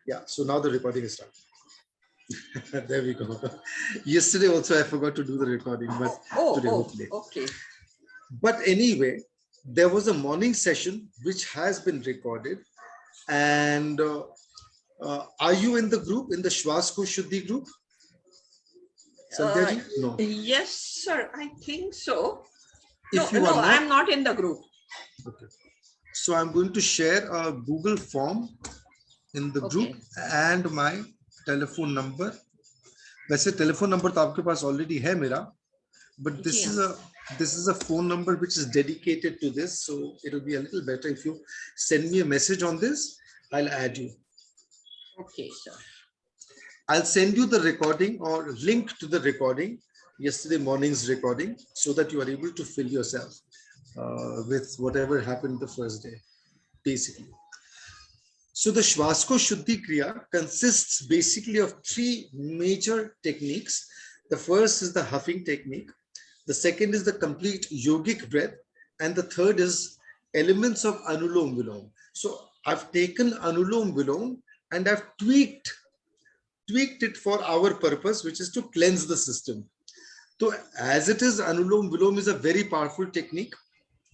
Yeah, so now the recording is done. There we go. Yesterday also I forgot to do the recording, but today hopefully. Okay. But anyway, there was a morning session which has been recorded, and are you in the group, in the Swaskosh Shuddhi group? Sandhya ji? No. Yes, sir. I think so. If No, I'm not in the group. Okay. So I'm going to share a Google form in the group and my telephone number. वैसे telephone number तो आपके पास already है मेरा, but this is a phone number which is dedicated to this, so it will be a little better if you send me a message on this. I'll add you. Okay, sir. I'll send you the recording or link to the recording, yesterday morning's recording, so that you are able to fill yourself with whatever happened the first day, basically. So the Swaskosh Shuddhi Kriya consists basically of three major techniques. The first is the Huffing Technique. The second is the complete Yogic Breath. And the third is elements of Anulom Vilom. So I've taken Anulom Vilom and I've tweaked it for our purpose, which is to cleanse the system. So as it is, Anulom Vilom is a very powerful technique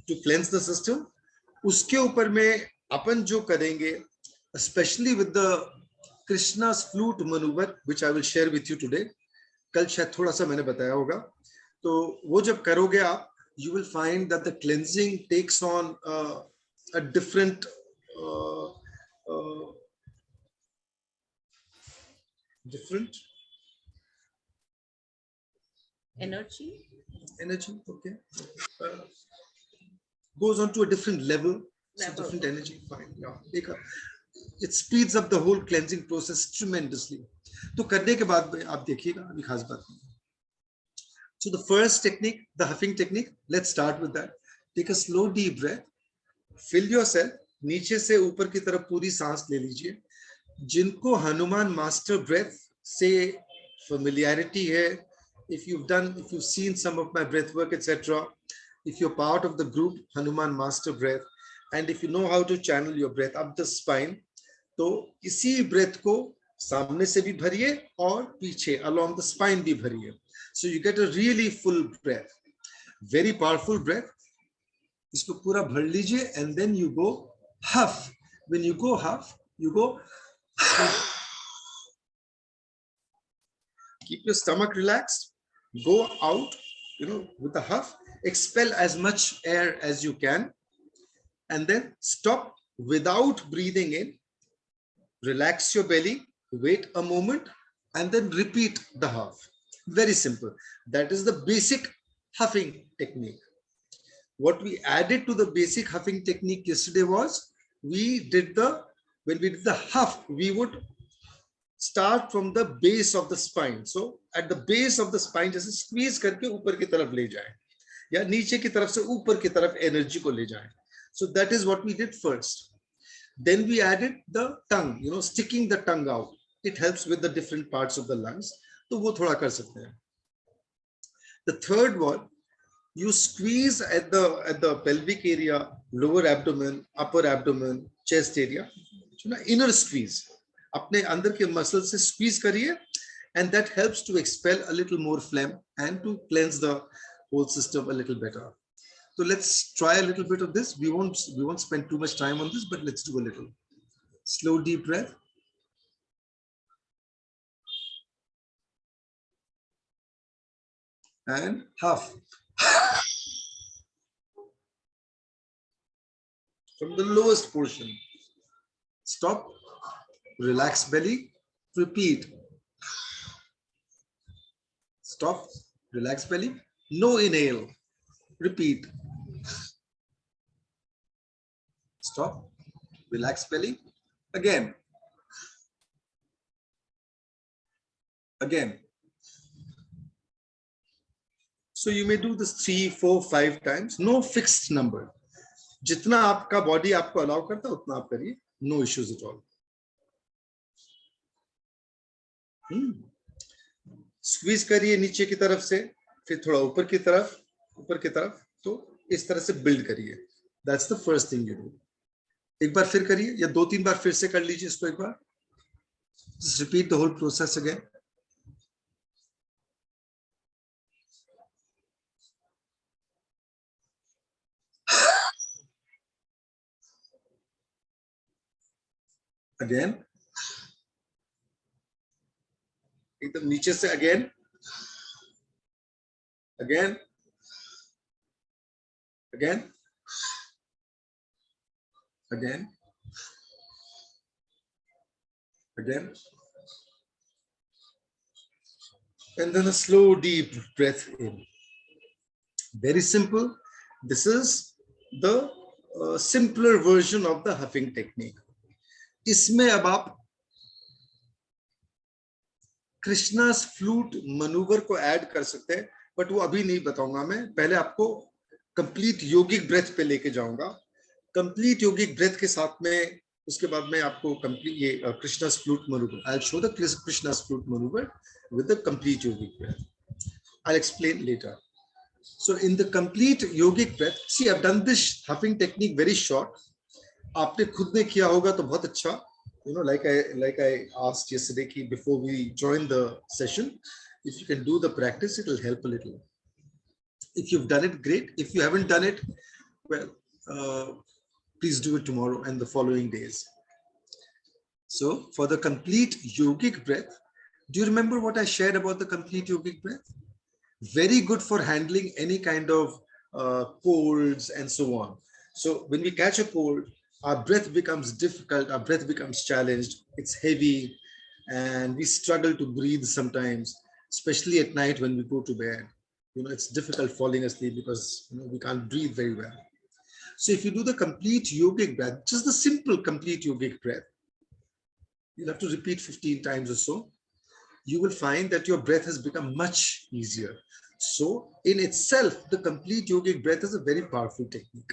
to cleanse the system. Uske upar mein apan jo karenge, especially with the Krishna's flute maneuver, which I will share with you today. Kal shayad thoda sa maine bataya hoga. So wo jab karoge aap, you will find that the cleansing takes on a different energy, okay, goes on to a different level. So different energy, fine. Yeah, it speeds up the whole cleansing process tremendously. तो करने के बाद आप देखिएगा, अभी खास बात नहीं. So the first technique, the Huffing technique, let's start with that. Take a slow deep breath, fill yourself, नीचे से ऊपर की तरफ पूरी सांस ले लीजिए. जिनको हनुमान मास्टर ब्रेथ से familiarity है, if you've seen some of my breath work, etc., if you're part of the group Hanuman Master Breath, and if you know how to channel your breath up the spine, तो इसी breath को सामने से भी भरिए और पीछे along the spine भी भरिए. So you get a really full breath, very powerful breath. इसको पूरा भर लीजिए and then you go huff. When you go huff, you go keep your stomach relaxed, go out, with a huff, expel as much air as you can, and then stop without breathing in, relax your belly, wait a moment, and then repeat the huff. Very simple. That is the basic huffing technique. What we added to the basic huffing technique yesterday was, when we did the huff, we would start from the base of the spine. So at the base of the spine, जैसे squeeze करके ऊपर की तरफ ले जाए, या नीचे की तरफ से ऊपर की तरफ energy को ले जाए. So that is what we did first. Then we added the tongue, sticking the tongue out. It helps with the different parts of the lungs. तो वो थोड़ा कर सकते हैं. The third one, you squeeze at the pelvic area, lower abdomen, upper abdomen, chest area, inner squeeze. अपने अंदर के muscle से squeeze करिए, and that helps to expel a little more phlegm and to cleanse the whole system a little better. So let's try a little bit of this. We won't spend too much time on this, but let's do a little. Slow deep breath. And huff. From the lowest portion. Stop. Relax belly, repeat. Stop, relax belly, no inhale, repeat. Stop, relax belly, again. Again. So you may do this 3, 4, 5 times, no fixed number. जितना आपका body आपको allow करता है उतना आप करिए, no issues at all. Squeeze करिए नीचे की तरफ से, फिर थोड़ा ऊपर की तरफ, तो इस तरह से बिल्ड करिए. That's the first thing you do. एक बार फिर करिए, या 2-3 बार फिर से कर लीजिए इसको एक बार. Just repeat the whole process again. Again. एकदम नीचे से again. Again. Again. Again. Again. And then a slow, deep breath in. Very simple. This is the simpler version of the huffing technique. इसमें अब आप कृष्णा's फ्लूट मनूवर को add कर सकते हैं, बट वो अभी नहीं बताऊंगा मैं. पहले आपको कंप्लीट योगिक ब्रेथ पे लेके जाऊंगा. कंप्लीट योगिक ब्रेथ के साथ में उसके बाद मैं आपको कंप्लीट ये Krishna's flute manoeuvre. I'll show the Krishna's flute maneuver with the complete yogic breath. I'll explain later. So in the complete yogic breath, see I've done this huffing technique very short. आपने खुद ने किया होगा तो बहुत अच्छा. Like I asked yesterday before we join the session, if you can do the practice, it will help a little. If you've done it, great. If you haven't done it, well, please do it tomorrow and the following days. So for the complete yogic breath, do you remember what I shared about the complete yogic breath? Very good for handling any kind of colds and so on. So when we catch a cold, our breath becomes difficult, our breath becomes challenged, it's heavy, and we struggle to breathe sometimes, especially at night when we go to bed. It's difficult falling asleep because we can't breathe very well. So if you do the complete yogic breath, just the simple complete yogic breath, you'll have to repeat 15 times or so, you will find that your breath has become much easier. So in itself, the complete yogic breath is a very powerful technique.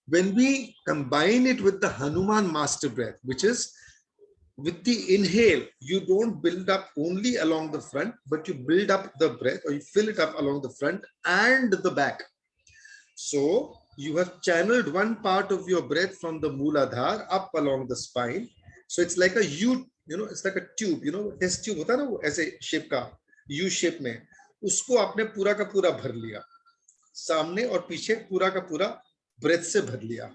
When we combine it with the Hanuman master breath, which is with the inhale, you don't build up only along the front, but you build up the breath, or you fill it up along the front and the back. So you have channeled one part of your breath from the Mooladhara up along the spine. So it's like a U, it's like a tube, test tube hota na wo aise shape ka, U shape mein, usko aapne pura ka pura bhar liya, सामने और पीछे पूरा का पूरा breath से भर लिया.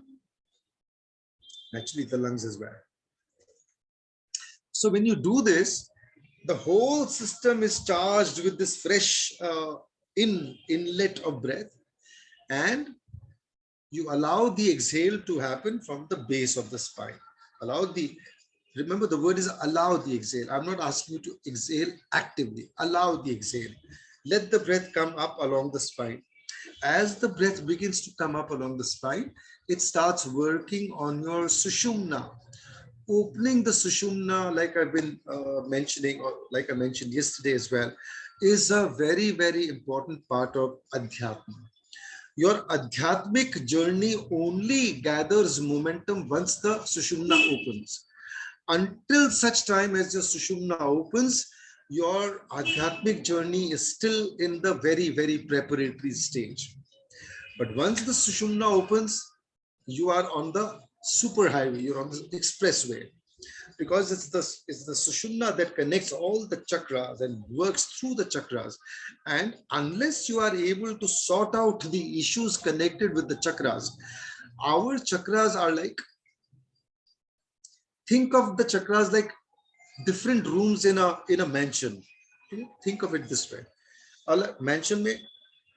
Actually the lungs as well. So when you do this, the whole system is charged with this fresh inlet of breath, and you allow the exhale to happen from the base of the spine. Remember the word is allow the exhale. I'm not asking you to exhale actively. Allow the exhale. Let the breath come up along the spine. As the breath begins to come up along the spine, it starts working on your sushumna. Opening the sushumna, like I've been mentioning, or like I mentioned yesterday as well, is a very, very important part of adhyatma. Your adhyatmic journey only gathers momentum once the sushumna opens. Until such time as your sushumna opens, your adhyatmic journey is still in the very, very preparatory stage. But once the sushumna opens, you are on the superhighway, you're on the expressway, because it's the sushumna that connects all the chakras and works through the chakras. And unless you are able to sort out the issues connected with the chakras, our chakras are like, think of the chakras like different rooms in a mansion. Think of it this way. A mansion mein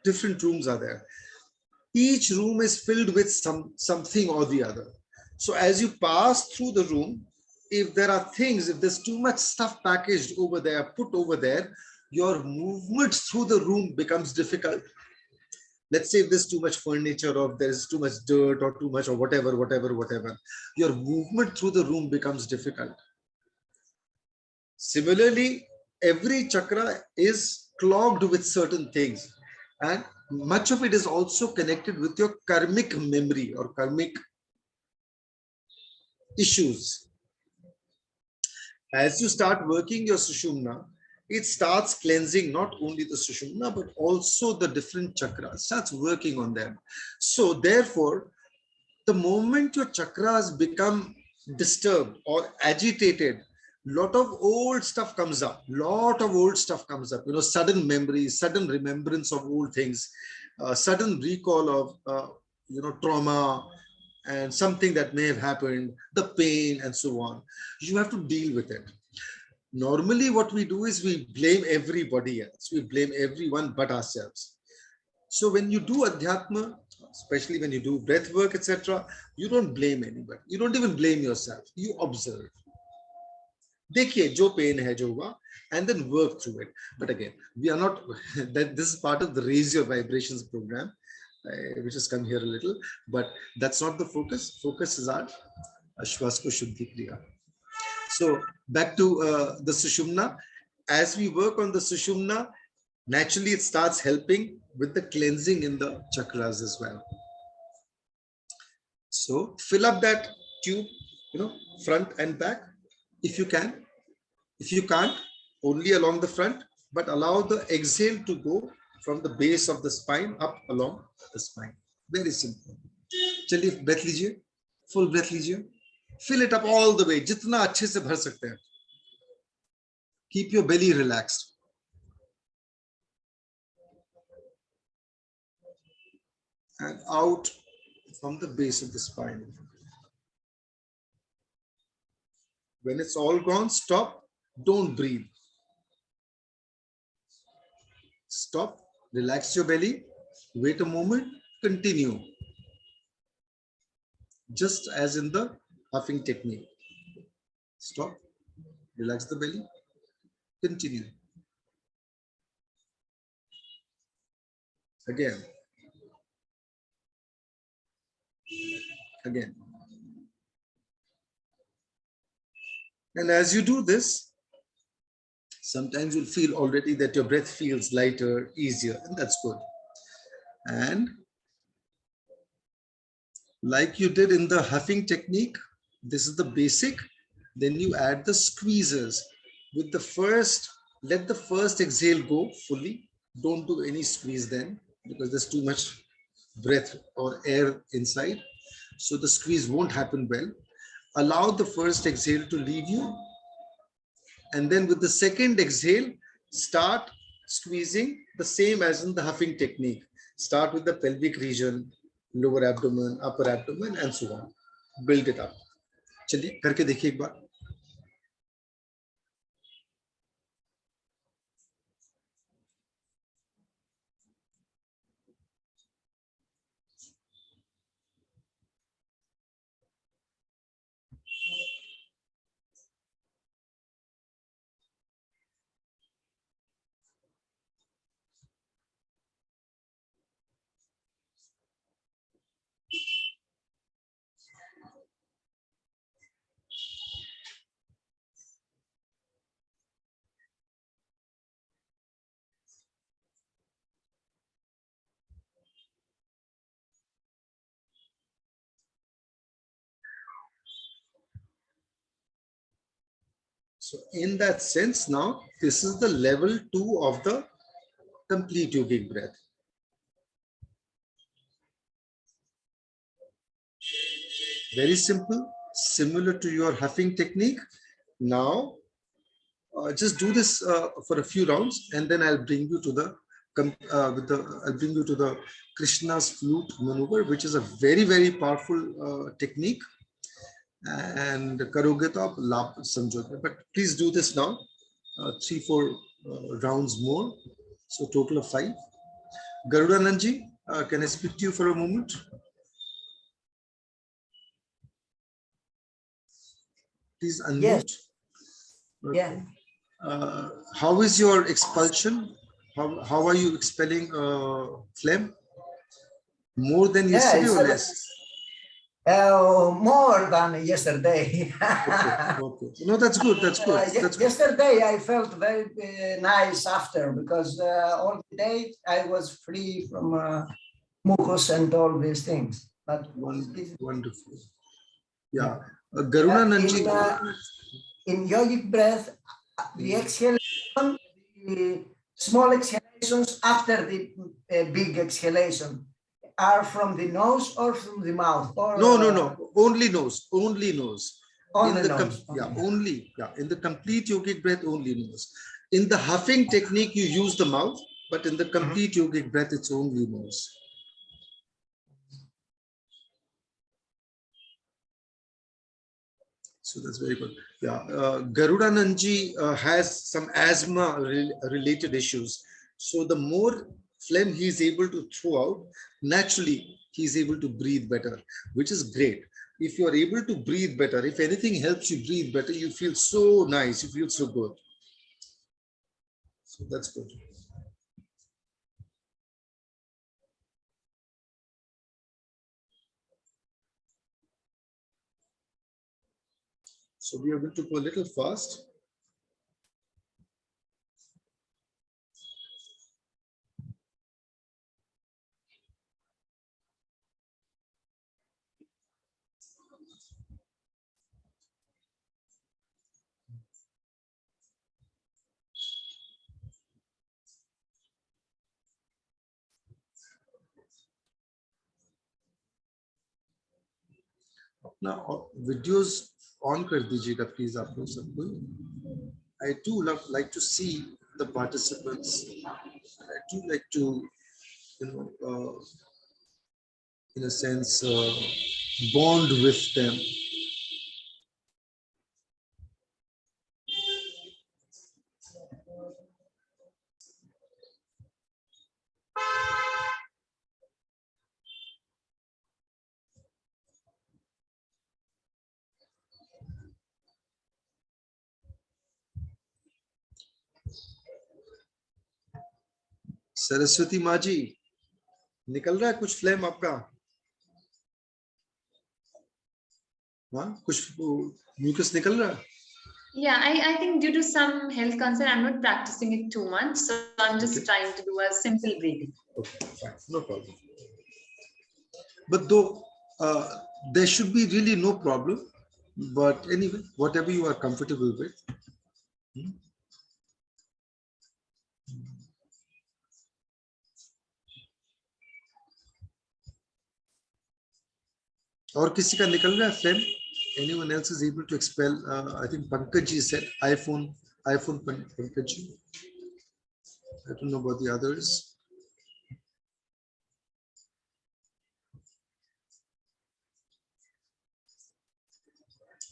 different rooms are there. Each room is filled with something or the other. So as you pass through the room, if there's too much stuff packaged over there, put over there, your movement through the room becomes difficult. Let's say if there's too much furniture, or there's too much dirt, or too much, or whatever, your movement through the room becomes difficult. Similarly, every chakra is clogged with certain things, and much of it is also connected with your karmic memory or karmic issues. As you start working your sushumna, it starts cleansing not only the sushumna, but also the different chakras, starts working on them. So therefore, the moment your chakras become disturbed or agitated, lot of old stuff comes up. You know, sudden memories, sudden remembrance of old things, sudden recall of you know, trauma and something that may have happened, the pain and so on. You have to deal with it. Normally what we do is we blame everybody else, we blame everyone but ourselves. So when you do adhyatma, especially when you do breath work, etc., you don't blame anybody, you don't even blame yourself, you observe. देखिए जो pen है जो हुआ, and then work through it. But again, we are not that this is part of the Raise Your Vibrations program, which has come here a little, but that's not the focus. Focus is our Swaskosh Shuddhi Kriya. So back to the sushumna. As we work on the sushumna, naturally it starts helping with the cleansing in the chakras as well. So fill up that tube, you know, front and back, if you can. If you can't, only along the front, but allow the exhale to go from the base of the spine up along the spine. Very simple. चलिए breath लीजिए, full breath लीजिए. Fill it up all the way, जितना अच्छे से भर सकते हैं. Keep your belly relaxed. And out from the base of the spine. When it's all gone, stop. Don't breathe. Stop. Relax your belly. Wait a moment. Continue. Just as in the huffing technique. Stop. Relax the belly. Continue. Again. Again. And as you do this, sometimes you'll feel already that your breath feels lighter, easier, and that's good. And like you did in the huffing technique, this is the basic. Then you add the squeezes. With the first, let the first exhale go fully. Don't do any squeeze then, because there's too much breath or air inside. So the squeeze won't happen well. Allow the first exhale to leave you. And then with the second exhale, start squeezing the same as in the huffing technique. Start with the pelvic region, lower abdomen, upper abdomen, and so on. Build it up. चलिए करके देखिए एक बार. So in that sense, now this is the level 2 of the complete yogic breath. Very simple, similar to your huffing technique. Now, just do this for a few rounds, and then I'll bring you to the Krishna's flute maneuver, which is a very, very powerful technique. And karoge to aap laap samjhoge, but please do this now. 3-4 rounds more, so total of 5. Garudanandji, can I speak to you for a moment? Please unmute. Yes. Okay. Yeah. How is your expulsion? How are you expelling phlegm? More than yesterday or less? More than yesterday. Okay. No, that's good. That's good. That's good. Yesterday I felt very nice after, because all the day I was free from mucus and all these things. But Wonderful. Yeah. Garudanandji. In yogic breath, the exhalation, the small exhalations after the big exhalation are from the nose or from the mouth? Or, No. Only nose. Only nose. Only in the nose. in the complete yogic breath, only nose. In the huffing technique, you use the mouth, but in the complete yogic breath, it's only nose. So that's very good. Yeah, Garudananji has some asthma related issues. So the more phlegm he's able to throw out, naturally he's able to breathe better, which is great. If you are able to breathe better, if anything helps you breathe better, you feel so nice, you feel so good. So that's good. So we are going to go a little fast. अपना videos on कर दीजिएगा please आप लोग सबको. I do like to see the participants. I do like to, in a sense, bond with them. Saraswati माँ जी, निकल रहा है कुछ फ्लेम आपका? हाँ, कुछ म्यूकस निकल रहा है? Yeah, I think due to some health concern, I'm not practicing it too much. So I'm just trying to do a simple breathing. Okay, fine, no problem. But though there should be really no problem. But anyway, whatever you are comfortable with. और किसी का निकल रहा है flame? Anyone else is able to expel? I think Pankaj ji said iPhone Pankaj ji. I don't know about the others.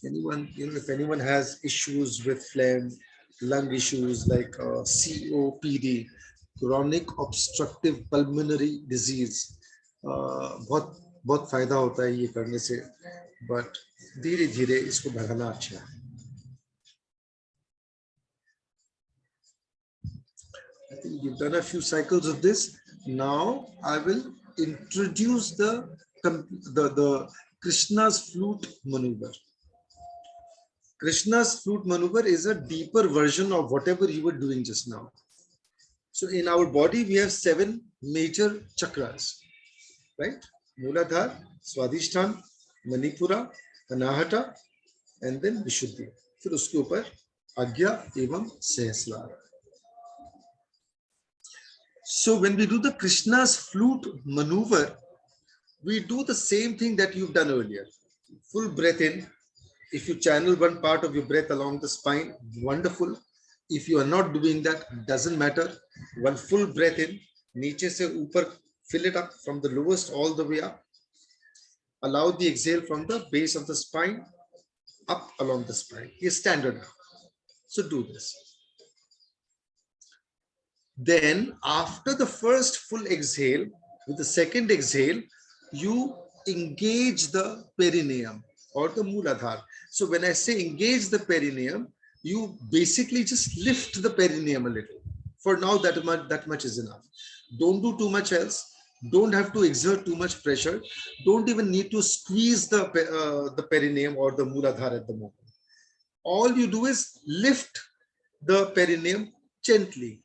Anyone, if anyone has issues with phlegm, lung issues like COPD, chronic obstructive pulmonary disease, बहुत फायदा होता है ये करने से, but धीरे धीरे इसको बढ़ाना अच्छा है. I think you've done a few cycles of this. Now I will introduce the Krishna's flute maneuver. Krishna's flute maneuver is a deeper version of whatever you were doing just now. So in our body, we have 7 major chakras, right? Mooladhara, Swadhisthana, Manipura, Anahata, and then Vishuddhi. फिर उसके ऊपर Agya एवं Sahasrara. So when we do the Krishna's flute maneuver, we do the same thing that you've done earlier. Full breath in. If you channel one part of your breath along the spine, wonderful. If you are not doing that, doesn't matter. One full breath in, नीचे से ऊपर, fill it up from the lowest all the way up. Allow the exhale from the base of the spine up along the spine. It's standard. So do this. Then after the first full exhale, with the second exhale, you engage the perineum or the Mooladhara. So when I say engage the perineum, you basically just lift the perineum a little. For now, that much is enough. Don't do too much else. Don't have to exert too much pressure. Don't even need to squeeze the perineum or the Mooladhara at the moment. All you do is lift the perineum gently.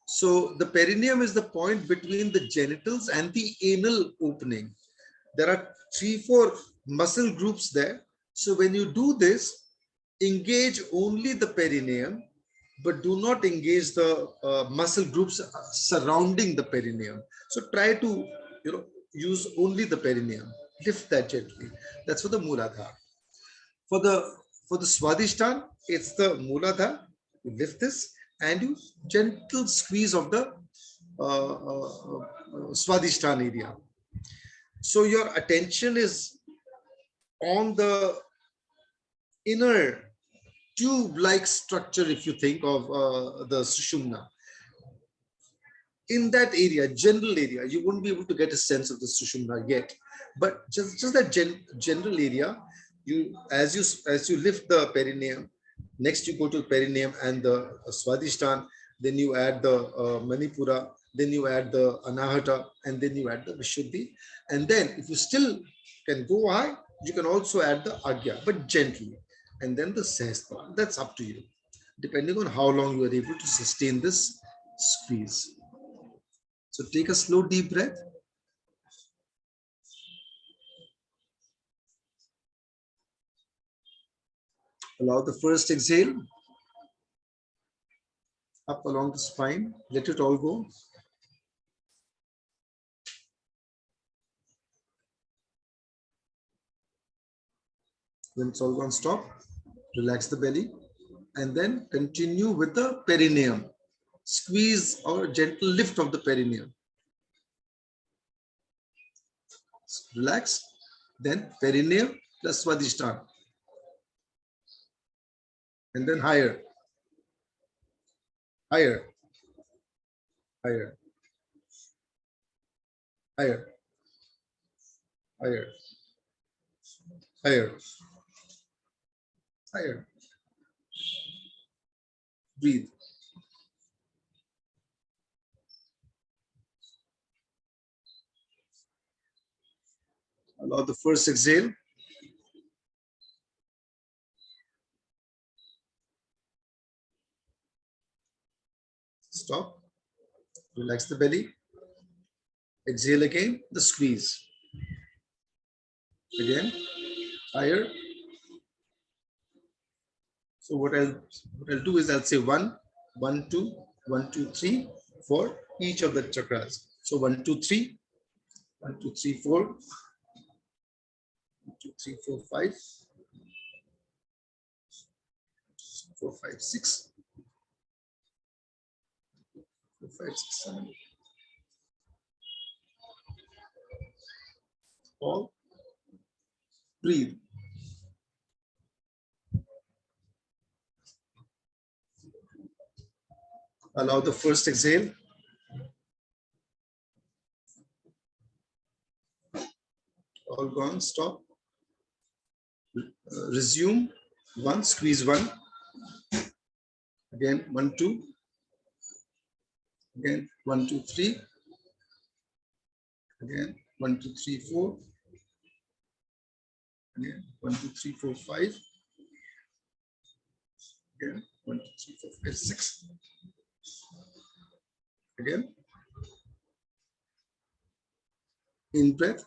So the perineum is the point between the genitals and the anal opening. There are 3-4 muscle groups there. So when you do this, engage only the perineum, but do not engage the muscle groups surrounding the perineum. So try to use only the perineum. Lift that gently. That's for the Mooladhara. For the Swadhisthana, it's the Mooladhara. You lift this and you gentle squeeze of the Swadhisthana area. So your attention is on the inner tube-like structure, if you think of the sushumna. In that area, general area, you won't be able to get a sense of the sushumna yet, but just that general area, as you lift the perineum, next you go to perineum and the Swadhisthana, then you add the Manipura, then you add the Anahata, and then you add the Vishuddhi, and then if you still can go high, you can also add the Agya, but gently, and then the Sahasrara. That's up to you, depending on how long you are able to sustain this squeeze. So take a slow, deep breath. Allow the first exhale up along the spine. Let it all go. When it's all gone, stop. Relax the belly. And then continue with the perineum. Squeeze or gentle lift of the perineum. Relax. Then perineum plus Swadhisthana. And then higher. Higher. Higher. Higher. Higher. Higher. Higher. Breathe. Allow the first exhale. Stop. Relax the belly. Exhale again, the squeeze. Again, higher. So what I'll do is I'll say 1, 1, 2, 1, 2, 3 for each of the chakras. So 1, 2, 3, 1, 2, 3, 4, 1, 2, 3, 4, 5, 4, 5, 6, 4, 5, 6, 7. All. Breathe. Allow the first exhale. All gone, stop. Resume. 1, squeeze 1. Again, 1, 2. Again, 1, 2, 3. Again, 1, 2, 3, 4. Again, 1, 2, 3, 4, 5. Again, 1, 2, 3, 4, 5, 6. Again. In breath.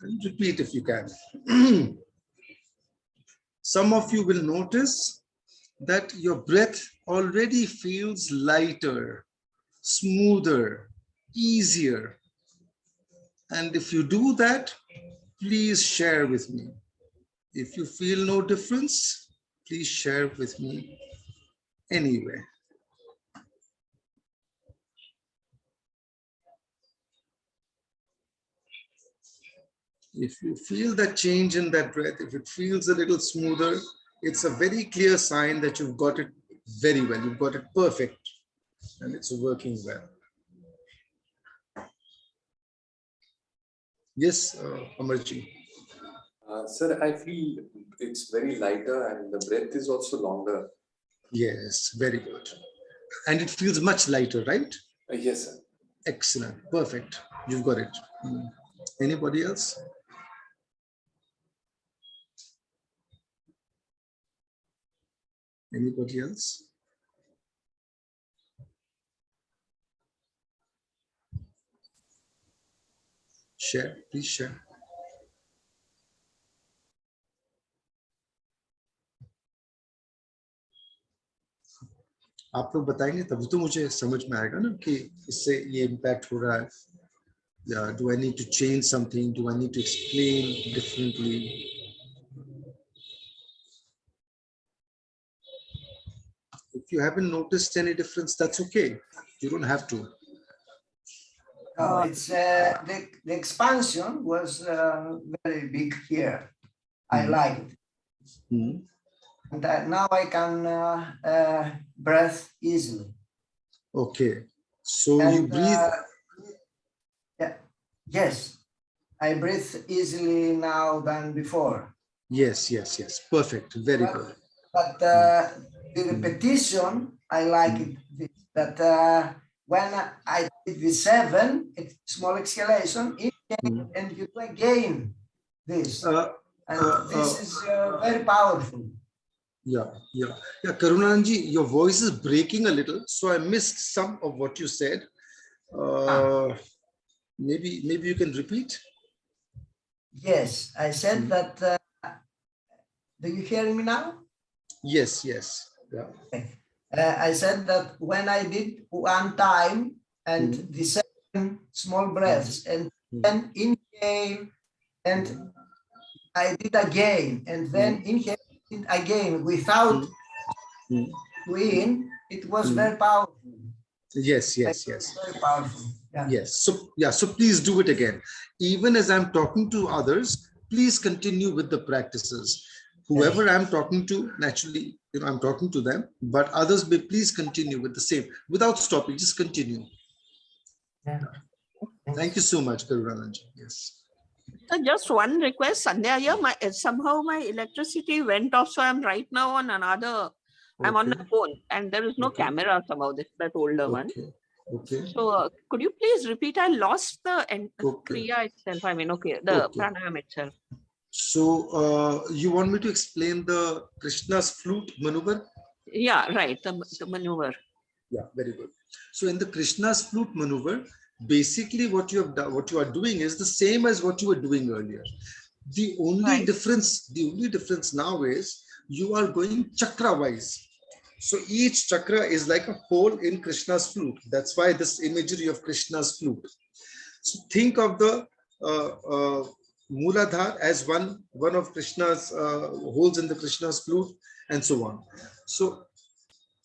And repeat if you can. Some of you will notice that your breath already feels lighter, smoother, easier. And if you do that, please share with me. If you feel no difference, please share with me anyway. If you feel that change in that breath, if it feels a little smoother, it's a very clear sign that you've got it very well. You've got it perfect and it's working well. Yes, Amarji. Sir, I feel it's very lighter and the breath is also longer. Yes, very good. And it feels much lighter, right? Yes, sir. Excellent. Perfect. You've got it. Anybody else? Anybody else? Share, please share. आप लोग बताएंगे तभी तो मुझे समझ में आएगा ना कि इससे ये इम्पैक्ट हो रहा है. Yeah, do I need to change something? Do I need to explain differently? If you haven't noticed any difference, that's okay. You don't have to. It's the expansion was very big here. I Mhm. like it. Mhm. And now I can breathe easily. Okay. So you And breathe. yeah, yes, I breathe easily now than before. Yes, yes, yes. Perfect. Very good. But the repetition, I like it. That when I did the 7, it's small exhalation, Mhm. and you do again this. Uh, And uh, this uh, is very powerful. yeah, yeah. Yeah, Karunanji, your voice is breaking a little, so I missed some of what you said. Maybe you can repeat. Yes, I said that. Do you hear me now? Yes, yes. Yeah. I said that when I did one time and the 7 small breaths and then inhale and I did again and then inhale again without doing, it was very powerful. Yes, yes, yes. Very powerful. Yeah. Yes. So yeah, so please do it again. Even as I'm talking to others, please continue with the practices. Whoever I'm talking to, naturally, I'm talking to them, but others may please continue with the same without stopping, just continue. Yeah. Thank you so much, Karunanji. Yes. So just one request, Sandhya, here, somehow my electricity went off, so I'm right now on another. I'm on Okay. the phone, and there is no Okay. camera somehow. This that older one. Okay. Okay. So could you please repeat? I lost the Okay. kriya itself. I mean, okay, the Okay. pranayam itself. So you want me to explain the Krishna's flute maneuver? Yeah, right. The maneuver. Yeah, very good. So in the Krishna's flute maneuver, basically what you have done, what you are doing is the same as what you were doing earlier. The only difference now is you are going chakra wise. So each chakra is like a hole in Krishna's flute. That's why this imagery of Krishna's flute. So think of the Mooladhar as one of Krishna's holes in the Krishna's flute, and so on. So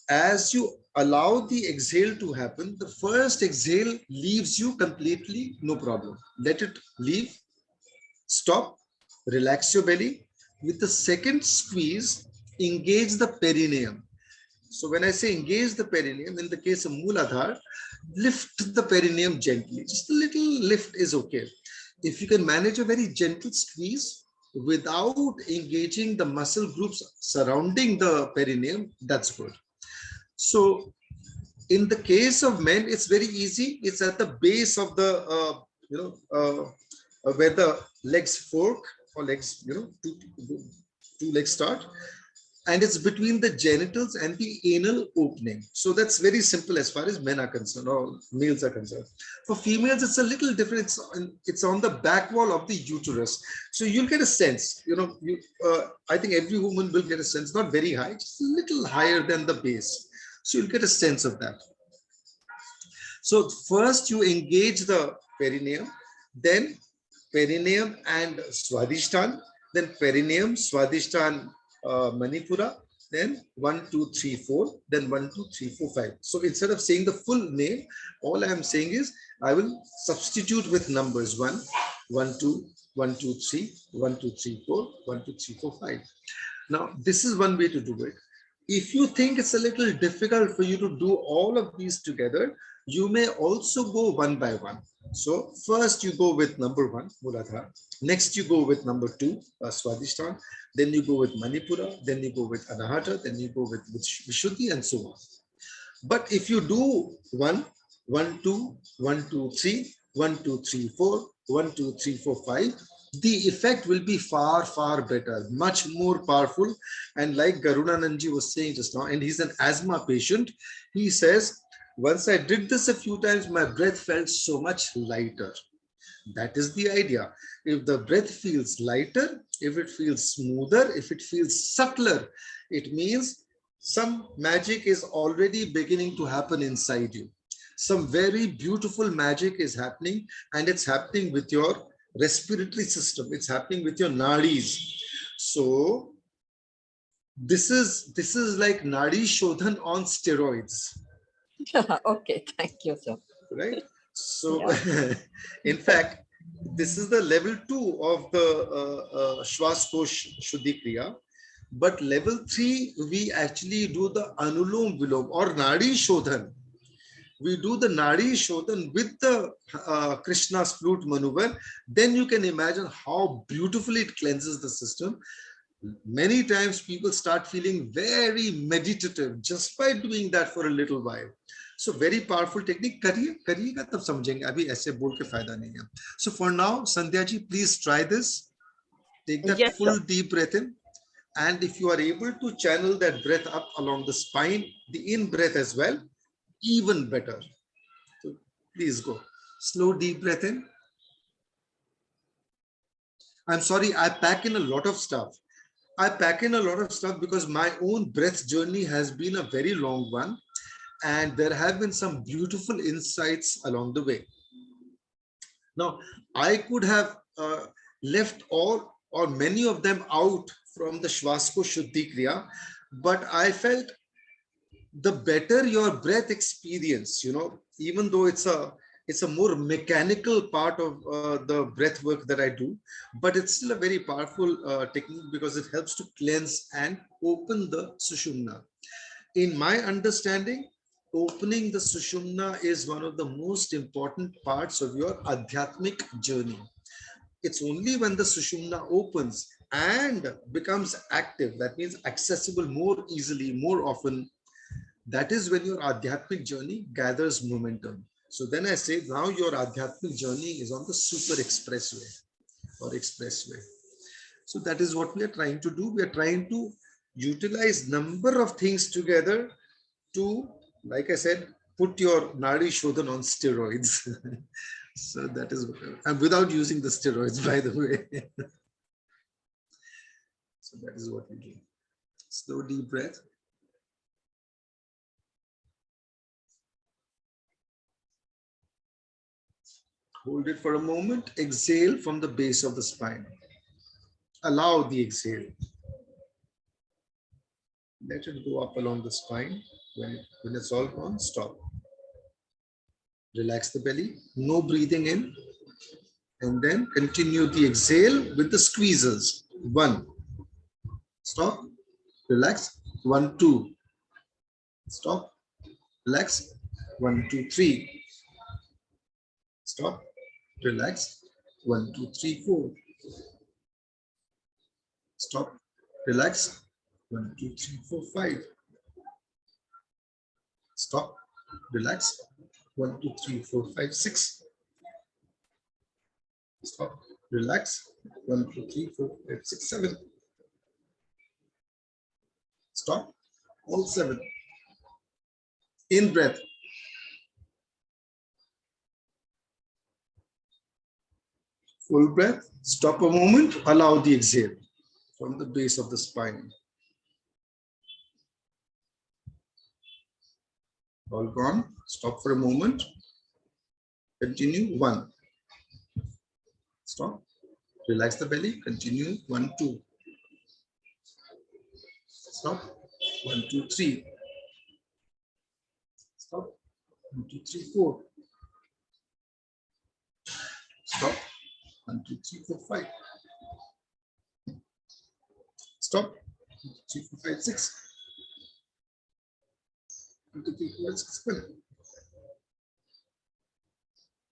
as you allow the exhale to happen, the first exhale leaves you completely, no problem. Let it leave, stop, relax your belly. With the second squeeze, engage the perineum. So when I say engage the perineum, in the case of Mooladhar, lift the perineum gently. Just a little lift is okay. If you can manage a very gentle squeeze without engaging the muscle groups surrounding the perineum, that's good. So in the case of men, it's very easy. It's at the base of the, where the legs fork or legs, two legs start. And it's between the genitals and the anal opening. So that's very simple as far as men are concerned or males are concerned. For females, it's a little different. It's on the back wall of the uterus. So you'll get a sense, I think every woman will get a sense, not very high, just a little higher than the base. So you'll get a sense of that. So first you engage the perineum, then perineum and Swadhisthana, then perineum, Swadhisthana, Manipura, then 1, 2, 3, 4, then 1, 2, 3, 4, 5. So instead of saying the full name, all I am saying is I will substitute with numbers 1, 1, 2, 1, 2, 3, 1, 2, 3, 4, 1, 2, 3, 4, 5. Now, this is one way to do it. If you think it's a little difficult for you to do all of these together, you may also go one by one. So first you go with number 1, Mooladhara. Next you go with number 2, Swadhisthana. Then you go with Manipura. Then you go with Anahata. Then you go with Vishuddhi and so on. But if you do 1, 1, 2, 1, 2, 3, 1, 2, 3, 4, 1, 2, 3, 4, 5, the effect will be far, far better, much more powerful. And like Garunananji was saying just now, and he's an asthma patient, he says, once I did this a few times, my breath felt so much lighter. That is the idea. If the breath feels lighter, if it feels smoother, if it feels subtler, it means some magic is already beginning to happen inside you. Some very beautiful magic is happening, and it's happening with your respiratory system. It's happening with your nadis. So this is like Nadi Shodhan on steroids. Okay, thank you, sir. Right? So Yeah. in fact, this is the level 2 of the Swaskosh Shuddhi Kriya. But level 3, we actually do the Anulom Vilom or Nadi Shodhan. We do the Nadi Shodhan with the Krishna's flute maneuver. Then you can imagine how beautifully it cleanses the system. Many times people start feeling very meditative just by doing that for a little while. So very powerful technique. करिएगा तब समझेंगे, अभी ऐसे बोल के फायदा नहीं है. So for now, Sandhya ji, please try this. Take that Yes, full sir. deep breath in. And if you are able to channel that breath up along the spine, the in breath as well, even better. So please go. Slow deep breath in. I'm sorry, I pack in a lot of stuff. I pack in a lot of stuff because my own breath journey has been a very long one, and there have been some beautiful insights along the way. Now, I could have left all or many of them out from the Swaskosh Shuddhi Kriya, but I felt the better your breath experience, even though it's a more mechanical part of the breath work that I do, but it's still a very powerful technique because it helps to cleanse and open the sushumna. In my understanding, opening the sushumna is one of the most important parts of your adhyatmic journey. It's only when the sushumna opens and becomes active, that means accessible more easily, more often, that is when your adhyatmic journey gathers momentum. So then I say, now your adhyatmic journey is on the super expressway or expressway. So that is what we are trying to do. We are trying to utilize number of things together to, like I said, put your Nadi Shodhan on steroids. So that is what, and without using the steroids, by the way. So that is what we do. Slow deep breath. Hold it for a moment. Exhale from the base of the spine. Allow the exhale. Let it go up along the spine. When it's all gone, stop. Relax the belly. No breathing in. And then continue the exhale with the squeezes. 1. Stop. Relax. 1, 2. Stop. Relax. 1, 2, 3. Stop. Relax. 1, 2, 3, 4. Stop. Relax. 1, 2, 3, 4, 5. Stop. Relax. 1, 2, 3, 4, 5, 6. Stop. Relax. 1, 2, 3, 4, 5, 6, 7. Stop. All 7. In breath. Full breath. Stop a moment. Allow the exhale from the base of the spine. All gone. Stop for a moment. Continue. 1. Stop. Relax the belly. Continue. 1, 2. Stop. 1, 2, 3. Stop. 1, 2, 3, 4. Stop. 1, 2, 3, 4, 5. Stop. 1, 2, 3, 4, 5, 6. 1, 2, 3, 4, 5, 6, 7.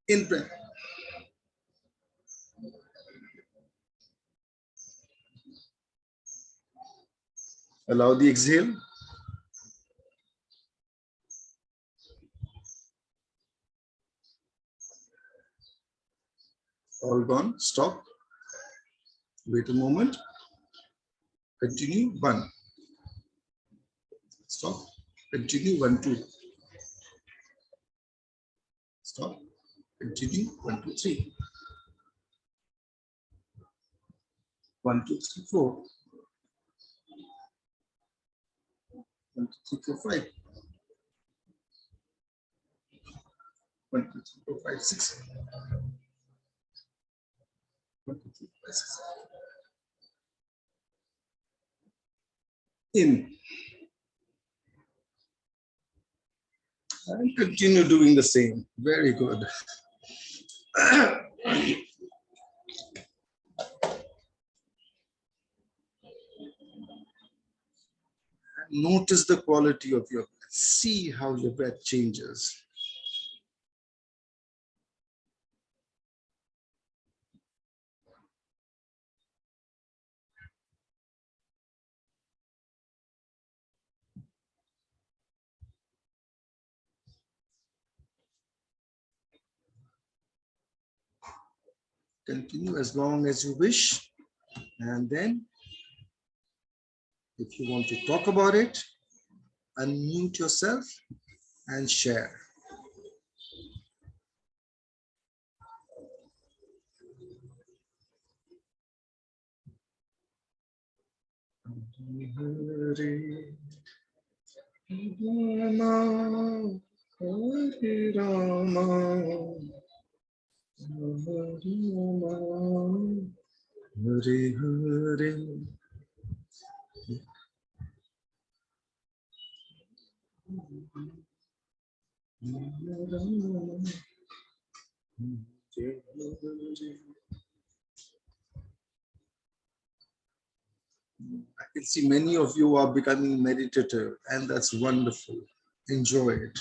In breath. Allow the exhale. All gone. Stop. Wait a moment. Continue. 1. Stop. Continue. 1, 2. Stop. Continue. 1, 2, 3. 1, 2, 3, 4. 1, 2, 3, 4, 5. 1, 2, 3, 4, 5, 6. 1, 2, 3, 4, 5, 6. In. And continue doing the same. Very good. Notice the quality of your breath. See how your breath changes. Continue as long as you wish. And then, if you want to talk about it, unmute yourself and share. Hare Hare. I can see many of you are becoming meditative, and that's wonderful. Enjoy it.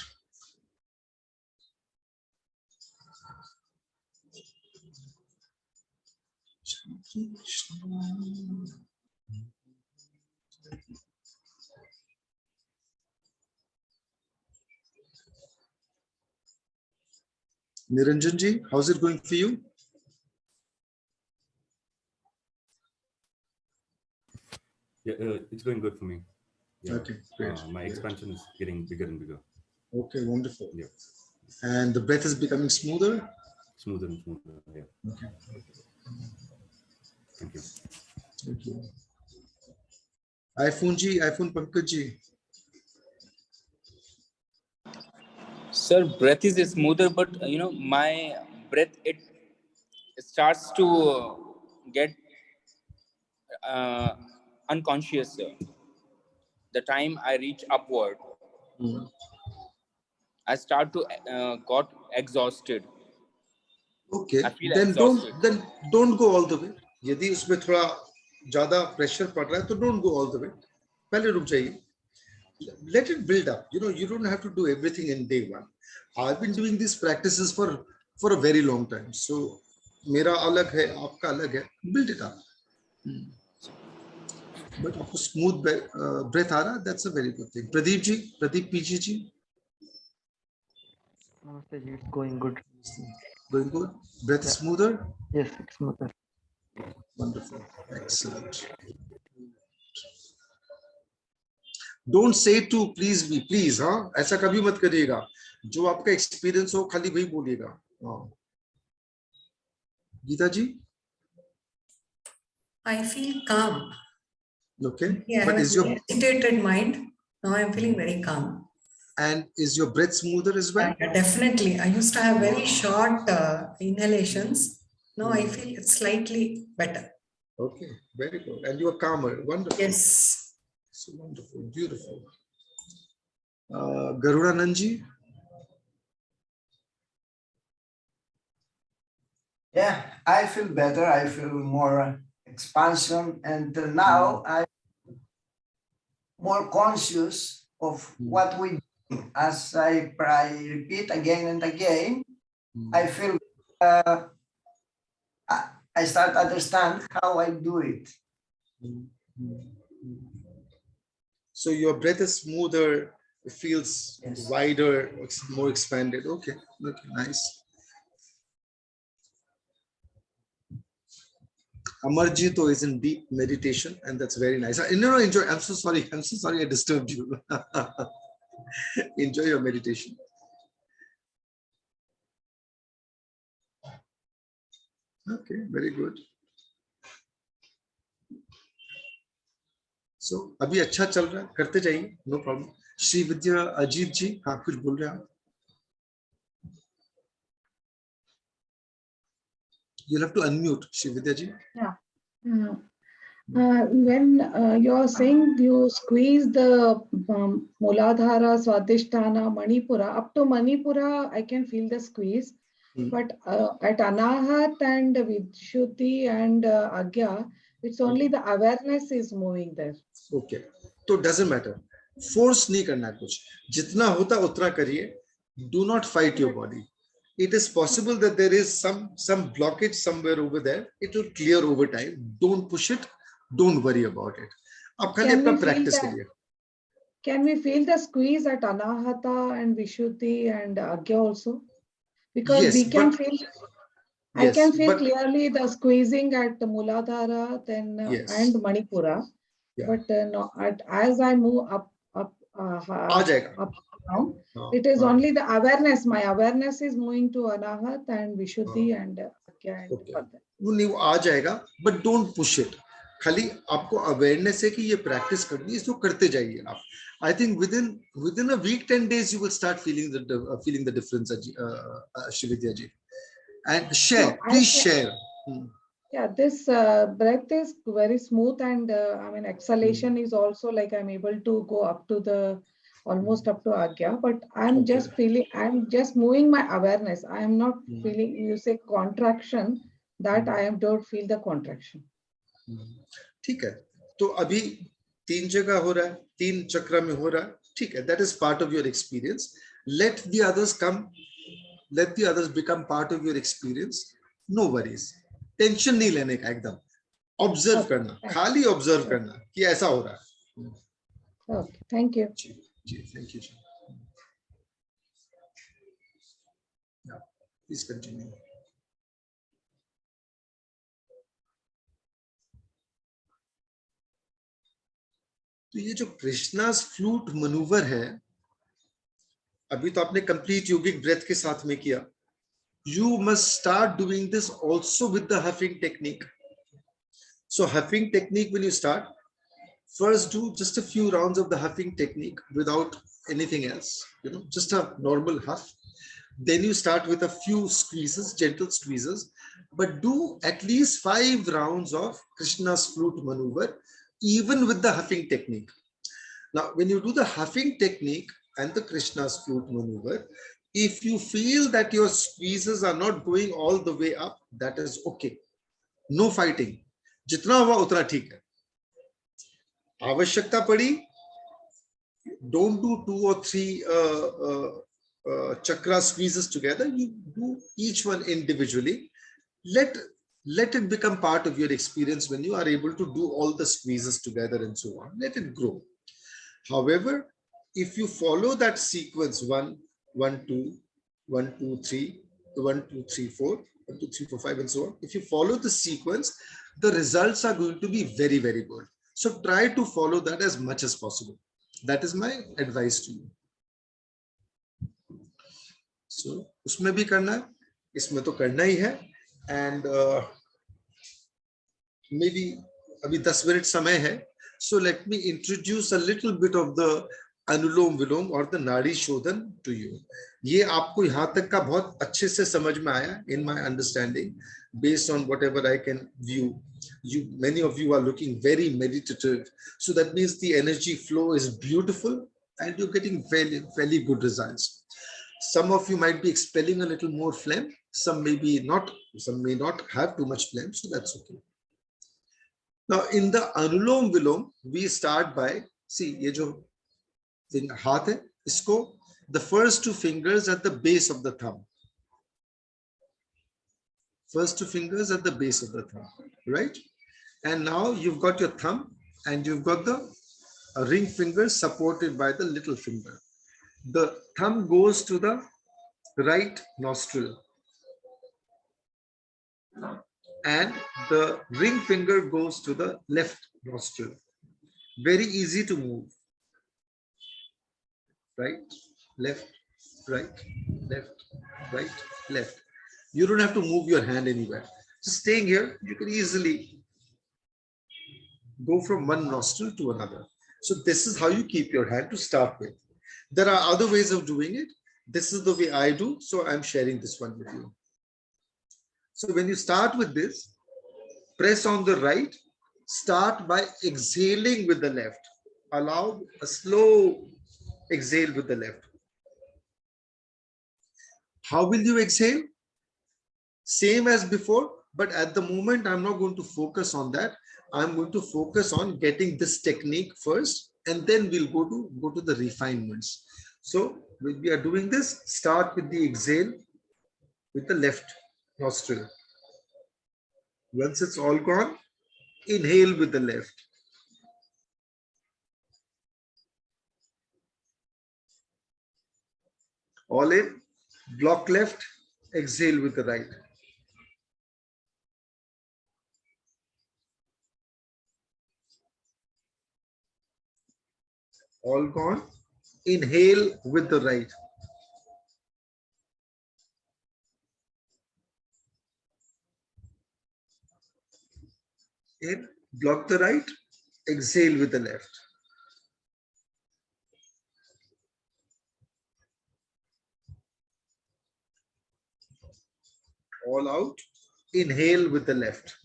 Niranjan ji, how's it going for you? Yeah, it's going good for me. Yeah. Okay, great. My expansion is getting bigger and bigger. Okay, wonderful. Yeah. And the breath is becoming smoother? Smoother and smoother, yeah. Okay. Thank you. Thank you. iPhone ji, iPhone Pankaj ji. Sir, breath is smoother, but my breath it starts to get unconscious. Sir. The time I reach upward, I start to got exhausted. Okay, I feel then exhausted. don't go all the way. यदि उसमें थोड़ा ज़्यादा pressure पड़ रहा है तो don't go all the way. पहले रुक जाइए. Let it build up. You don't have to do everything in day one. I've been doing these practices for a very long time. So मेरा अलग है, आपका अलग है. Build it up. But आपको smooth breath आ रहा, that's a very good thing. Pradeep PG ji. Namaste ji, it's going good. Going good? Breath is smoother? Yes, it's smoother. Wonderful. Excellent. Don't say to please me, please, हाँ ऐसा कभी मत करिएगा. जो आपका experience हो खाली वही बोलिएगा. गीता जी? I feel calm. Okay. Yeah, But is your agitated mind? Now I'm feeling very calm. And is your breath smoother as well? Yeah, definitely. I used to have very short inhalations. Now I feel it's slightly better. Okay, very good. And you are calmer. Wonderful. Yes. So wonderful, beautiful. Garuda Nanji? Yeah, I feel better. I feel more expansion, and now I'm more conscious of what we do. As I repeat again and again, I feel I start to understand how I do it. So your breath is smoother, it feels wider, more expanded. Okay, okay, nice. Amarjito is in deep meditation, and that's very nice. Enjoy. I'm so sorry I disturbed you. Enjoy your meditation. Okay, very good. So, अभी अच्छा चल रहा है, करते जाइए, no problem. Shri विद्या अजीत जी, हाँ कुछ बोल रहे हैं आप? You'll have to unmute, Shividya ji. Yeah. When you're saying you squeeze the Muladhara, Swadhisthana, Manipura, up to Manipura, I can feel the squeeze. But at Anahat and Vishuddhi and Agya, it's only the awareness is moving there. Okay. So it doesn't matter. Force nahi karna kuch. Jitna hota utra kariye. Do not fight your body. It is possible that there is some blockage somewhere over there. It will clear over time. Don't push it. Don't worry about it. Ab khali apna practice kariye. Can we feel the squeeze at Anahata and Vishuddhi and Agya also? Because yes, we can feel. Yes, I can feel clearly the squeezing at Muladhara then and Manipura. Yeah. But no, as I move up down, it is only the awareness. My awareness is moving to Anahat and Vishuddhi and Agya and further. वो आ जाएगा, but don't push it. खाली आपको awareness है कि ये practice करनी है, इसको करते जाइए आप. I think within a week, 10 days, you will start feeling the difference, Shividya ji. And share, please share. Yeah, this breath is very smooth, and I mean exhalation is also like I'm able to go up to the almost up to Agya, but I'm just feeling, I'm just moving my awareness. I am not feeling, you say contraction, that I don't feel the contraction. ठीक है, तो अभी 3 जगह हो रहा है, 3 चक्र में हो रहा है, ठीक है, that is part of your experience. Let the others come, let the others become part of your experience. No worries. Tension नहीं लेने का, एकदम ऑब्जर्व करना, खाली ऑब्जर्व करना कि ऐसा हो रहा है. ओके, थैंक यू जी, थैंक यू. Please continue. तो ये जो कृष्णास फ्लूट मनूवर है, अभी तो आपने कंप्लीट योगिक ब्रेथ के साथ में किया. You must start doing this also with the huffing technique. So huffing technique, when you start, first do just a few rounds of the huffing technique without anything else, just a normal huff. Then you start with a few squeezes, gentle squeezes, but do at least 5 rounds of Krishna's flute maneuver, even with the huffing technique. Now, when you do the huffing technique and the Krishna's flute maneuver, if you feel that your squeezes are not going all the way up, that is okay. No fighting. Jitna hua utna theek hai. Avashyakta padi, don't do 2 or 3 chakra squeezes together. You do each one individually. Let it become part of your experience when you are able to do all the squeezes together and so on. Let it grow. However, if you follow that sequence 1, 1, 2, 1, 2, 3, 1, 2, 3, 4, 1, 2, 3, 4, 5, and so on. If you follow the sequence, the results are going to be very, very good. So try to follow that as much as possible. That is my advice to you. So, उसमें भी करना है, इसमें तो करना ही है, and maybe अभी 10 minute समय है. So let me introduce a little bit of the अनुलोम विलोम और the Nadi Shodhan to you. ये आपको यहाँ तक का बहुत अच्छे से समझ में आया, in my understanding, based on whatever I can view. Many of you are looking very meditative, so that means the energy flow is beautiful and you're getting fairly good results. Some of you might be expelling a little more phlegm, some may not have too much phlegm, so that's okay. Now in the anulom vilom, we start by, see, ये जो हाथ है, इसको, the first 2 fingers at the base of the thumb. First 2 fingers at the base of the thumb, right? And now you've got your thumb and you've got the ring finger supported by the little finger. The thumb goes to the right nostril and the ring finger goes to the left nostril. Very easy to move. Right, left, right, left, right, left. You don't have to move your hand anywhere. Just staying here, you can easily go from one nostril to another. So this is how you keep your hand to start with. There are other ways of doing it. This is the way I do, so I'm sharing this one with you. So when you start with this, press on the right, start by exhaling with the left. Allow a slow exhale with the left. How will you exhale? Same as before, but at the moment, I'm not going to focus on that. I'm going to focus on getting this technique first, and then we'll go to the refinements. So when we are doing this, start with the exhale with the left nostril. Once it's all gone, inhale with the left. All in, block left, exhale with the right. All gone, inhale with the right. In, block the right, exhale with the left. All out, inhale with the left.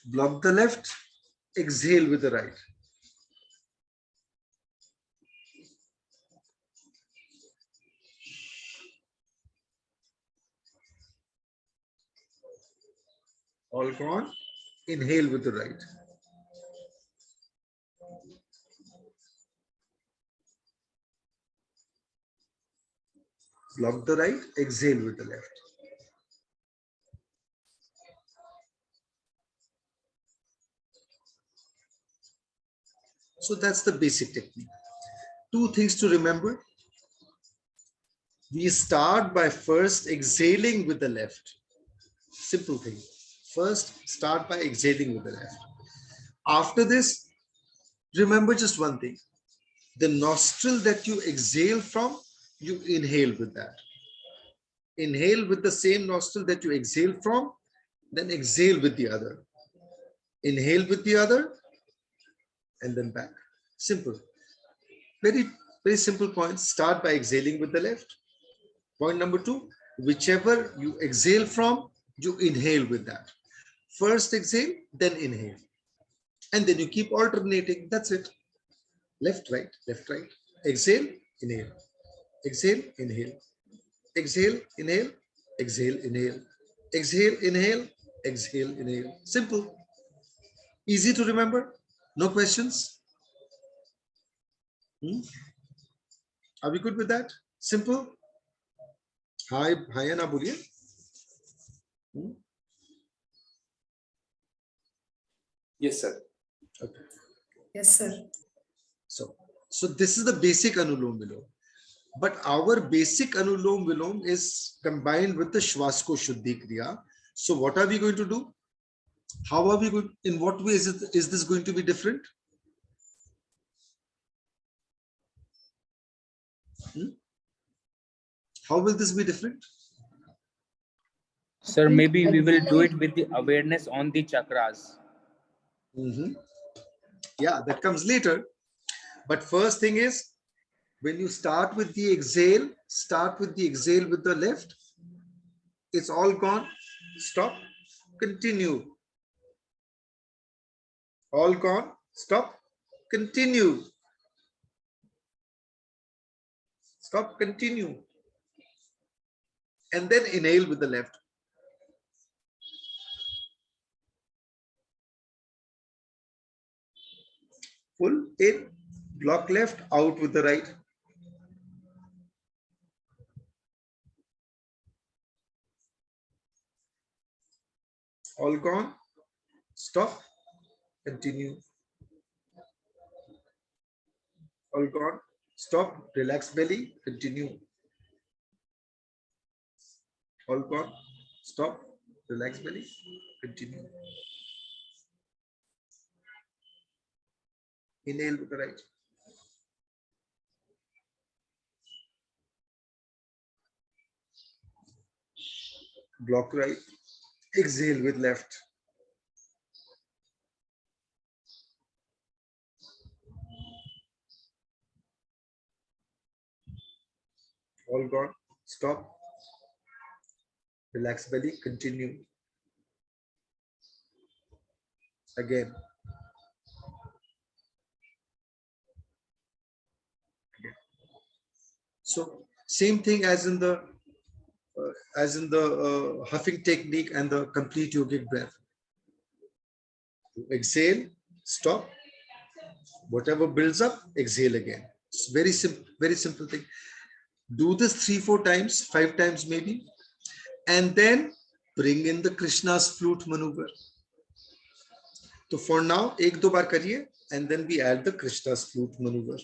Block the left, exhale with the right. All gone, inhale with the right. Block the right, exhale with the left. So that's the basic technique. Two things to remember. We start by first exhaling with the left. Simple thing. First, start by exhaling with the left. After this, remember just one thing. The nostril that you exhale from, you inhale with that. Inhale with the same nostril that you exhale from, then exhale with the other. Inhale with the other, and then back. Simple. Very, very simple points. Start by exhaling with the left. Point number two, whichever you exhale from, you inhale with that. First exhale, then inhale. And then you keep alternating. That's it. Left, right, left, right. Exhale, inhale. Exhale, inhale. Exhale, inhale. Exhale, inhale. Exhale, inhale. Exhale, inhale. Simple. Easy to remember. No questions? Are we good with that? Simple. Hi, hi, na boliye. Yes, sir. Okay. Yes, sir. So this is the basic Anulom Vilom. But our basic Anulom Vilom is combined with the Swaskosh Shuddhi Kriya. So what are we going to do? How are we going? In what way is this going to be different? How will this be different? Sir, maybe we will do it with the awareness on the chakras. Yeah, that comes later. But first thing is, when you start with the exhale, start with the exhale with the left. It's all gone. Stop. Continue. All gone. Stop. Continue. Stop. Continue. And then inhale with the left. Full in. Block left. Out with the right. All gone. Stop. Continue. All gone. Stop. Relax belly. Continue. All gone. Stop. Relax belly. Continue. Inhale with the right. Block right. Exhale with left. All gone. Stop. Relax belly. Continue. Again. So same thing as in the huffing technique and the complete yogic breath. Exhale, stop. Whatever builds up, exhale again. It's very simple thing. Do this 3-4 times, 5 times maybe, and then bring in the Krishna's flute maneuver. So for now, 1-2 बार करिए, and then we add the Krishna's flute maneuver.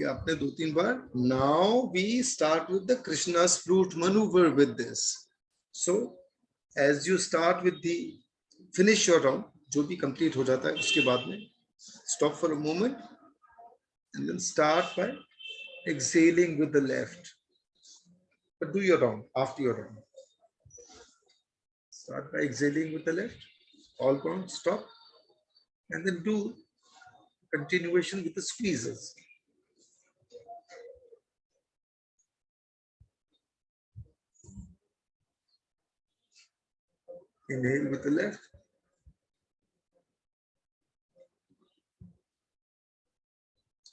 आपने 2-3 बार. Now we start with the Krishna's flute maneuver with this. So as you start with the finish your round, जो भी complete हो जाता है उसके बाद में stop for a moment and then start by exhaling with the left. But do your round after your round. Start by exhaling with the left. All gone. Stop. And then do continuation with the squeezes. Inhale with the left.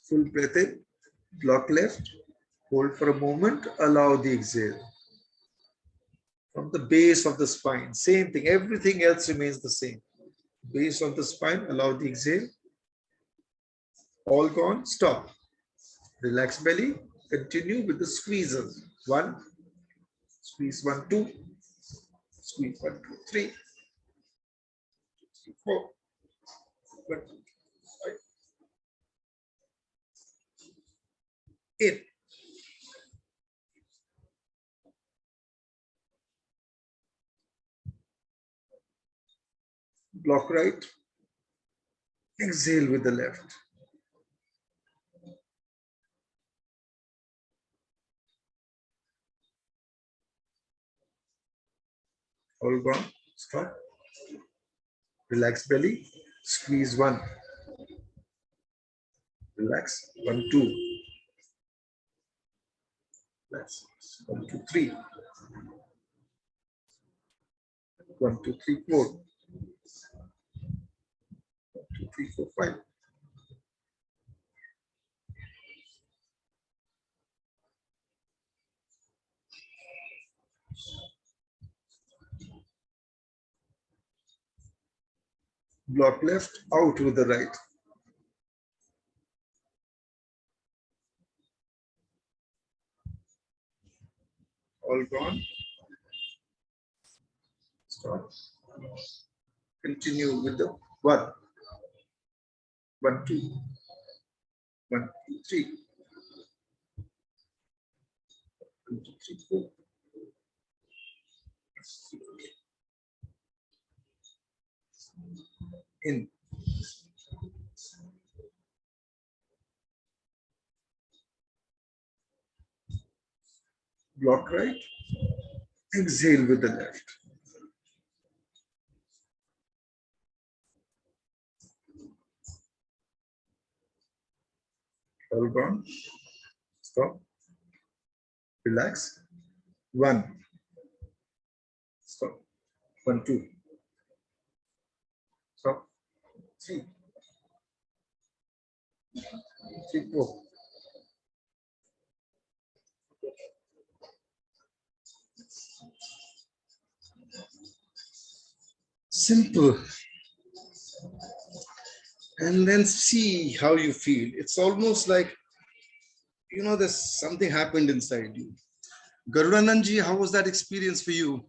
Full breath in. Block left. Hold for a moment. Allow the exhale. From the base of the spine. Same thing. Everything else remains the same. Base of the spine. Allow the exhale. All gone. Stop. Relax belly. Continue with the squeezes. 1. Squeeze 1, 2. Squeeze 1, 2, 3. 4. 1, 2, 5. In. Block right. Exhale with the left. All gone. Stop. Relax belly. Squeeze 1. Relax. 1, 2. Relax. 1, 2, 3. 1, 2, 3, 4. 1, 2, 3, 4, 5. Block left, out with the right. All gone. Stop. Continue with the 1. 1, 2. 1, 2, 3. 1, 2, 3, 4. In. Block right. Exhale with the left. Hold on. Stop. Relax. 1. Stop. 1, 2. Stop. 3. 3, 4. Simple. And then see how you feel. It's almost like, you know, there's something happened inside you. Garudananji, how was that experience for you?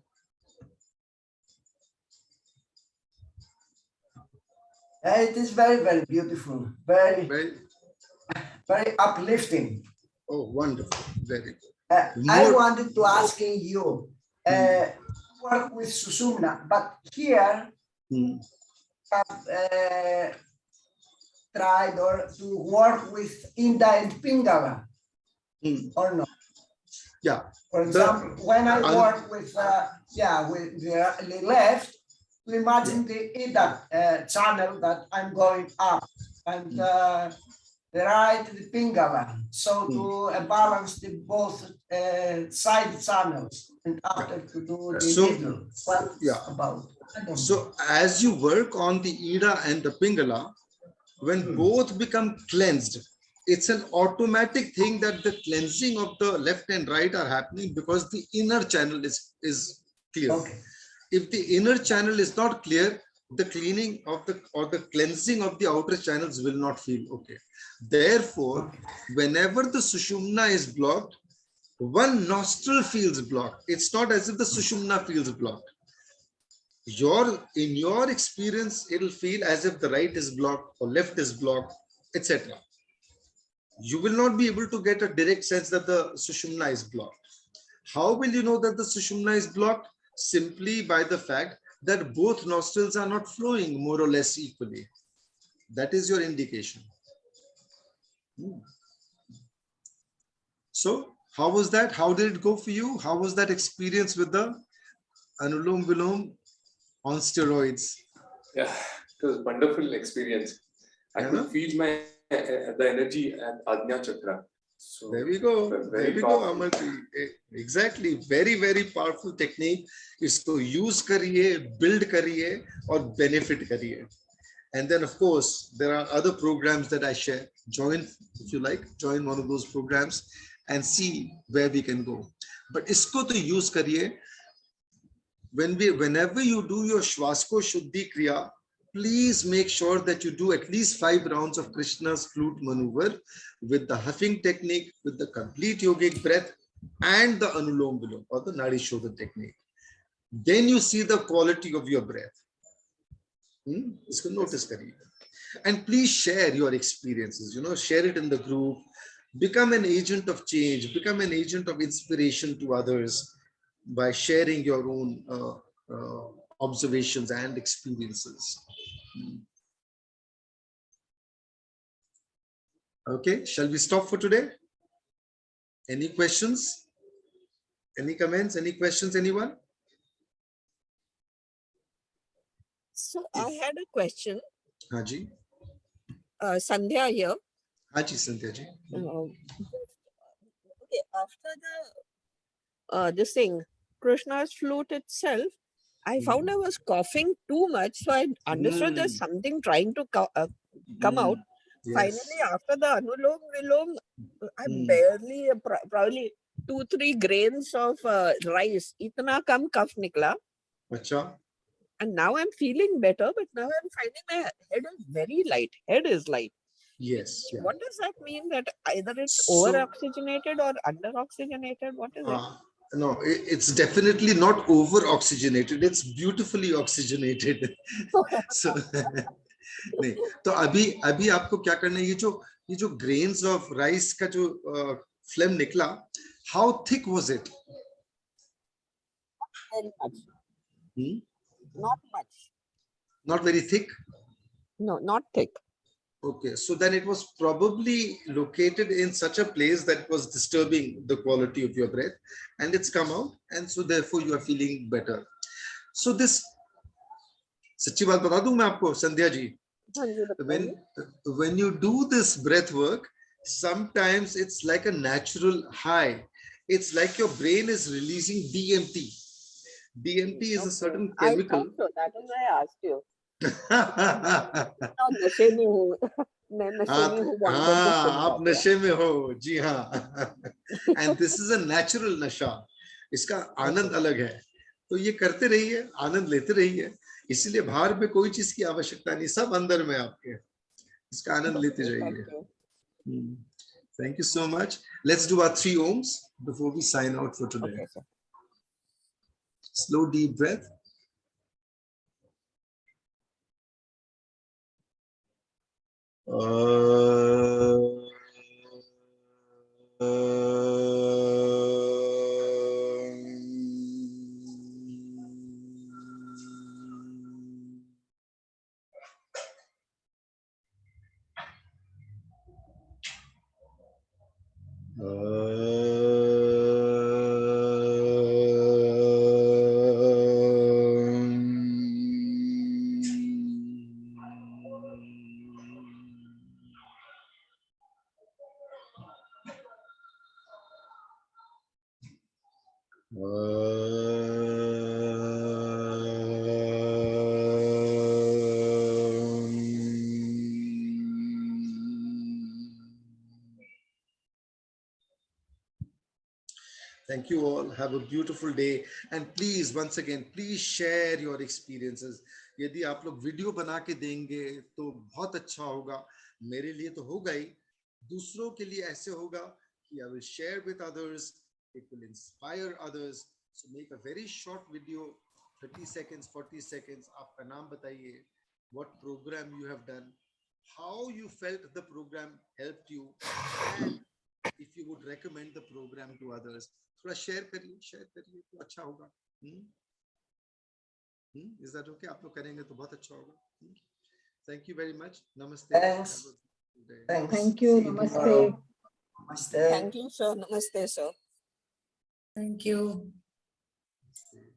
It is very, very beautiful. Very, very uplifting. Oh, wonderful. Very good. I wanted to ask you, work with sushumna, but here have tried or to work with Inda and Pingala, or not? Yeah. For example, when I work with with the left, to imagine the Ida channel that I'm going up, and the right the Pingala, so to balance the both side channels, and after to do the middle. What about? I don't know. So as you work on the Ida and the Pingala, when both become cleansed, it's an automatic thing that the cleansing of the left and right are happening because the inner channel is clear. Okay. If the inner channel is not clear, the cleaning of the cleansing of the outer channels will not feel okay. Therefore, whenever the sushumna is blocked, one nostril feels blocked. It's not as if the sushumna feels blocked. In your experience, it'll feel as if the right is blocked or left is blocked, etc. You will not be able to get a direct sense that the sushumna is blocked. How will you know that the sushumna is blocked? Simply by the fact that both nostrils are not flowing more or less equally. That is your indication. So, how was that? How did it go for you? How was that experience with the Anulom Vilom on steroids? Yeah, it was a wonderful experience. I could feel the energy at Ajna Chakra. So there we go. There we go, Amarji. Exactly. Very, very powerful technique. Isko use kariye, build kariye, or benefit kariye. And then, of course, there are other programs that I share. Join, if you like, join one of those programs and see where we can go. But isko to use kariye. Whenever you do your Swaskosh Shuddhi Kriya, please make sure that you do at least 5 rounds of Krishna's flute maneuver with the Huffing Technique, with the complete Yogic Breath, and the Anulom Vilom or the Nadi Shodhan technique. Then you see the quality of your breath. Notice kariye. And please share your experiences, share it in the group, become an agent of change, become an agent of inspiration to others by sharing your own observations and experiences. Okay, shall we stop for today? Any questions? Any comments? Any questions, anyone? So I had a question. Haji. Sandhya here. Haji, Sandhya ji. Okay, after this thing, Krishna's flute itself, I found I was coughing too much, so I understood there's something trying to come out. Yes. Finally, after the Anulom Vilom, I barely, probably 2-3 grains of rice. Itna kam kaf nikla. Achha. And now I'm feeling better, but now I'm finding my head is very light. Head is light. Yes. Yeah. What does that mean? That either it's over-oxygenated or under-oxygenated? What is it? No, it's definitely not over-oxygenated. It's beautifully oxygenated. So, नहीं, तो अभी आपको क्या करना है, ये जो grains of rice का जो phlegm निकला, how thick was it? Very much. Hmm? Not much. Not very thick? No, not thick. Okay, so then it was probably located in such a place that was disturbing the quality of your breath, and it's come out, and so therefore you are feeling better. So this, सच्ची बात बता दूं मैं आपको Sandhya ji, when you do this breath work, sometimes it's like a natural high. It's like your brain is releasing DMT. DMT is a certain chemical. I thought so. That is why I asked you. No, नशे में हूँ. मैं नशे में हूँ. आप नशे में हो, जी हाँ. And this is a natural नशा. इसका आनंद अलग है. तो ये करते रहिए, आनंद लेते रहिए. इसीलिए बाहर में कोई चीज की आवश्यकता नहीं, सब अंदर में आपके. इसका आनंद लेते जाइए. Thank you so much. Let's do our 3 ohms before we sign out for today. Okay, sir. Slow deep breath. Thank you all. Have a beautiful day. And please, once again, please share your experiences. यदि आप लोग video बना के देंगे तो बहुत अच्छा होगा. मेरे लिए तो होगा ही, दूसरों के लिए ऐसे होगा कि I will share with others. It will inspire others. So make a very short video, 30 seconds, 40 seconds. आपका नाम बताइए, what program you have done, how you felt the program helped you, and if you would recommend the program to others. थोड़ा share करिए तो अच्छा होगा. Is that okay? आप लोग करेंगे तो बहुत अच्छा होगा. Thank you very much. Namaste. Thanks. Thanks. Thank you. Namaste. Namaste. Thank you, sir. Namaste, sir. Thank you. Namaste.